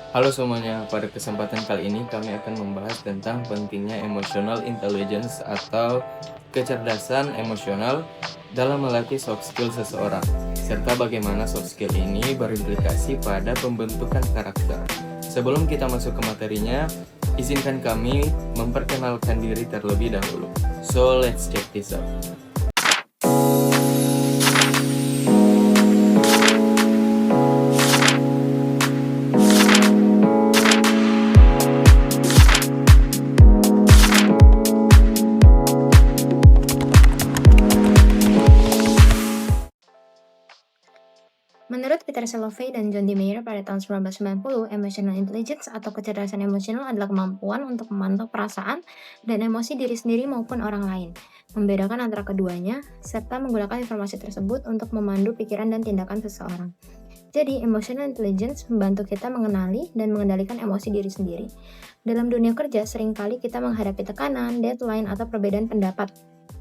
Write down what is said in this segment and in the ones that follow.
Halo semuanya, pada kesempatan kali ini kami akan membahas tentang pentingnya emotional intelligence atau kecerdasan emosional dalam melatih soft skill seseorang, serta bagaimana soft skill ini berimplikasi pada pembentukan karakter. Sebelum kita masuk ke materinya, izinkan kami memperkenalkan diri terlebih dahulu. So, let's check this out. Menurut Peter Salovey dan John D. Mayer pada tahun 1990, emotional intelligence atau kecerdasan emosional adalah kemampuan untuk memantau perasaan dan emosi diri sendiri maupun orang lain, membedakan antara keduanya, serta menggunakan informasi tersebut untuk memandu pikiran dan tindakan seseorang. Jadi, emotional intelligence membantu kita mengenali dan mengendalikan emosi diri sendiri. Dalam dunia kerja, seringkali kita menghadapi tekanan, deadline, atau perbedaan pendapat.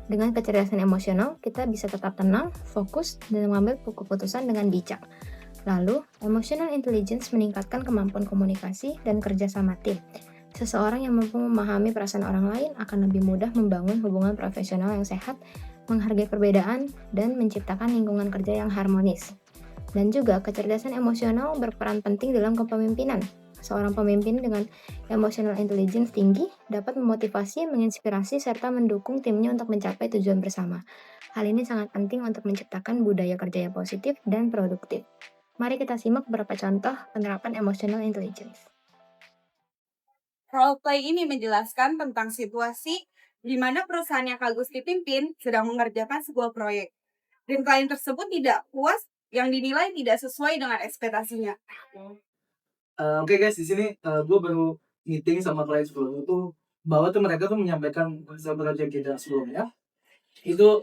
Dengan kecerdasan emosional, kita bisa tetap tenang, fokus, dan mengambil keputusan dengan bijak. Lalu, emotional intelligence meningkatkan kemampuan komunikasi dan kerja sama tim. Seseorang yang mampu memahami perasaan orang lain akan lebih mudah membangun hubungan profesional yang sehat, menghargai perbedaan, dan menciptakan lingkungan kerja yang harmonis. Dan juga, kecerdasan emosional berperan penting dalam kepemimpinan. Seorang pemimpin dengan emotional intelligence tinggi dapat memotivasi, menginspirasi, serta mendukung timnya untuk mencapai tujuan bersama. Hal ini sangat penting untuk menciptakan budaya kerja yang positif dan produktif. Mari kita simak beberapa contoh penerapan emotional intelligence. Roleplay ini menjelaskan tentang situasi di mana perusahaan yang Kak Gusti pimpin sedang mengerjakan sebuah proyek. Dan klien tersebut tidak puas yang dinilai tidak sesuai dengan ekspektasinya. Oke guys, di sini gue baru meeting sama klien sebelumnya tuh bahwa tuh mereka tuh menyampaikan konsep project kita sebelumnya itu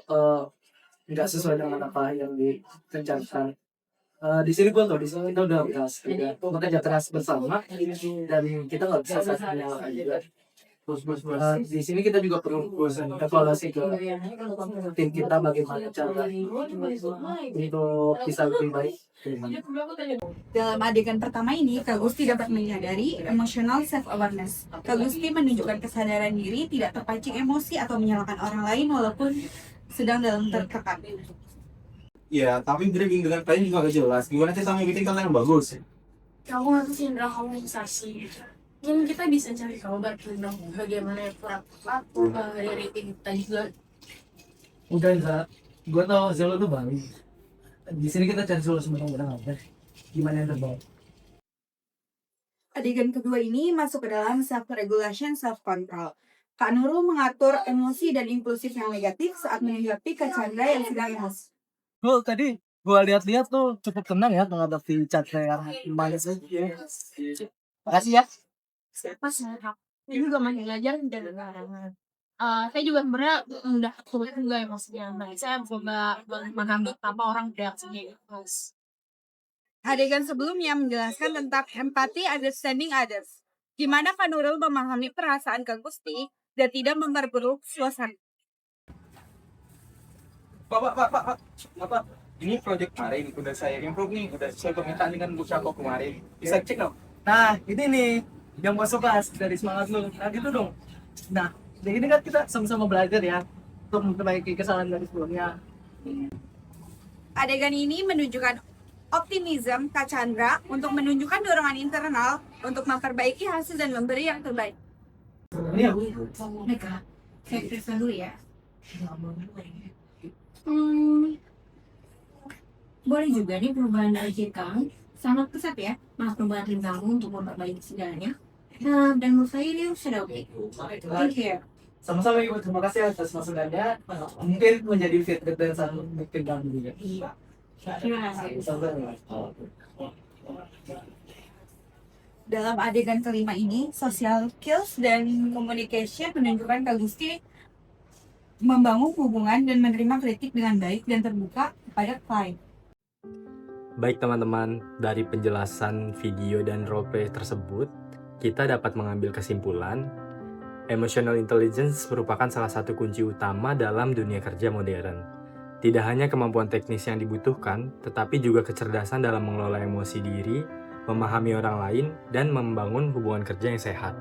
nggak sesuai dengan apa yang direncanakan. Di sini gue tau di sini kita udah bekerja keras bersama dan kita nggak bisa saling menyalahkan juga. Di sini kita juga perlu evaluasi ke tim kita bagaimana cara untuk bisa lebih baik. Dalam adegan pertama ini, Kak Gusti dapat menyadari emotional self-awareness. Kak Gusti menunjukkan kesadaran diri, tidak terpancing emosi atau menyalahkan orang lain walaupun sedang dalam tertekan. Iya, tapi briefing dengan klien juga gak jelas. Gimana sih sama meeting kalian yang bagus? Kamu harus indra komunikasi. Mungkin kita bisa cari kabar tentang bagaimana pelaku dari tim kita juga. Udah enggak, gue tau hasil lo tuh baik. Di sini kita cari solusi bareng-bareng aja. Gimana yang terbaik? Adegan kedua ini masuk ke dalam self-regulation, self-control. Kak Nurul mengatur emosi dan impulsif yang negatif saat menghadapi Kak Chandra yang sedang emosi. Lo tadi gue lihat-lihat tuh cukup tenang ya menghadapi Chandra yang manis aja. Makasih ya. Siapa sehat? Ini juga masih belajar dan larangan. Saya juga sebenarnya udah sulit juga emosinya. Nah, saya coba mengambil apa orang reaksinya ikhlas. Adegan sebelumnya menjelaskan tentang empathy, understanding others. Di mana Kak Nurul memahami perasaan Kak Gusti dan tidak memperburuk suasana. Pak. Ini project kemarin udah saya improve nih, udah sesuai permintaan dengan Bu Cako kemarin. Bisa cek dong? Nah ini nih yang gue suka dari semangat lo. Nah gitu dong. Nah jadi ini kan kita sama-sama belajar ya untuk memperbaiki kesalahan dari sebelumnya. Adegan ini menunjukkan optimisme Kak Chandra untuk menunjukkan dorongan internal untuk memperbaiki hasil dan memberi yang terbaik. Ini ya. Mereka, saya periksa dulu ya. Boleh juga nih perubahan dari kamu sangat pesat ya. Perubahan tim kamu untuk memperbaiki segalanya. Nah, dan menurut saya ini sudah oke. Thank you. Sama-sama Ibu, terima kasih atas masukannya. Mungkin menjadi feedback dari satu bikin kami juga. Iya. Terima kasih. Sama-sama. Dalam adegan kelima ini, social skills dan communication menunjukkan Kak Gusti membangun hubungan dan menerima kritik dengan baik dan terbuka kepada klien. Baik teman-teman, dari penjelasan video dan roleplay tersebut, kita dapat mengambil kesimpulan, emotional intelligence merupakan salah satu kunci utama dalam dunia kerja modern. Tidak hanya kemampuan teknis yang dibutuhkan, tetapi juga kecerdasan dalam mengelola emosi diri, memahami orang lain, dan membangun hubungan kerja yang sehat.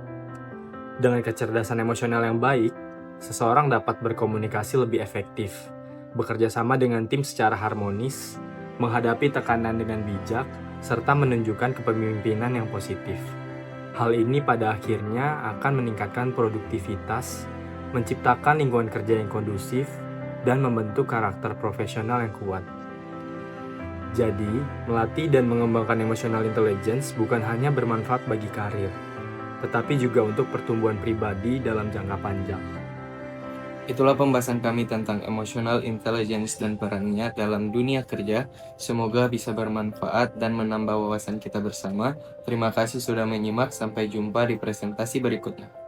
Dengan kecerdasan emosional yang baik, seseorang dapat berkomunikasi lebih efektif, bekerja sama dengan tim secara harmonis, menghadapi tekanan dengan bijak, serta menunjukkan kepemimpinan yang positif. Hal ini pada akhirnya akan meningkatkan produktivitas, menciptakan lingkungan kerja yang kondusif, dan membentuk karakter profesional yang kuat. Jadi, melatih dan mengembangkan emotional intelligence bukan hanya bermanfaat bagi karir, tetapi juga untuk pertumbuhan pribadi dalam jangka panjang. Itulah pembahasan kami tentang emotional intelligence dan perannya dalam dunia kerja. Semoga bisa bermanfaat dan menambah wawasan kita bersama. Terima kasih sudah menyimak. Sampai jumpa di presentasi berikutnya.